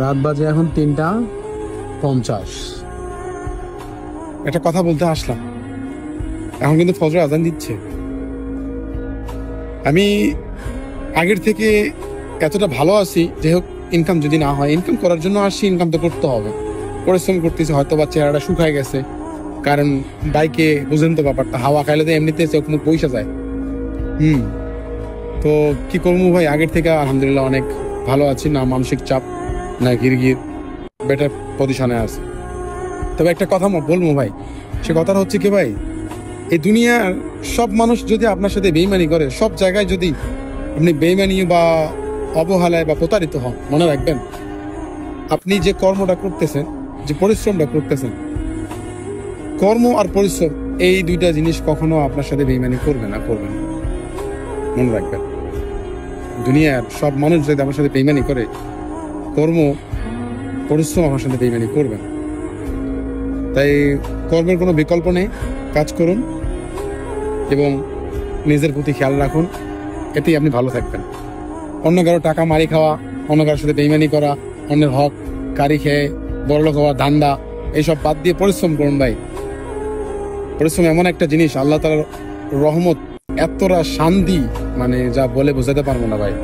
রাত বাজে এখন 3:50। একটা কথা বলতে আসলাম, এখন কিন্তু ফজর আজান দিচ্ছে। আমি আগের থেকে এতটা ভালো আছি, যে হোক ইনকাম যদি না হয়, ইনকাম করার জন্য আসছি, ইনকাম তো করতে হবে, পরিশ্রম করতেছি। হয়তো বা চেহারাটা শুকায় গেছে, কারণ বাইকে বুঝেন তো ব্যাপারটা, হাওয়া খাইলে তো এমনিতে চোখ মুখ বইসা যায়। তো কি করবো ভাই, আগের থেকে আলহামদুলিল্লাহ অনেক ভালো আছি, না মানসিক চাপ না গিরগির, বেটার পজিশনে আছে। তবে একটা কথা বলবো ভাই, সে কথাটা হচ্ছে কি ভাই, এই দুনিয়ার সব মানুষ যদি আপনার সাথে বেইমানি করে, সব জায়গায় যদি আপনি বেইমানি বা অবহেলায় বা প্রতারিত হন, মনে রাখবেন আপনি যে কর্মটা করতেছেন, যে পরিশ্রমটা করতেছেন, কর্ম আর পরিশ্রম এই দুইটা জিনিস কখনো আপনার সাথে বেইমানি করবে না, মনে রাখবেন। দুনিয়ার সব মানুষ যদি আমার সাথে বেইমানি করে, কর্ম পরিশ্রম আমার সাথে বেইমানি করবে না। তাই কর্মের কোনো বিকল্প নেই, কাজ করুন এবং নিজের প্রতি খেয়াল রাখুন, এতেই আপনি ভালো থাকবেন। অন্য কারো টাকা মারি খাওয়া, অন্য কারোর সাথে বেইমানি করা, অন্যের হক কারি খেয়ে বড়লোক হওয়া ধান্দা, এইসব বাদ দিয়ে পরিশ্রম করুন ভাই। পরিশ্রম এমন একটা জিনিস, আল্লাহ তাআলার রহমত এতটা শান্তি, মানে যা বলে বোঝাতে পারবো না ভাই।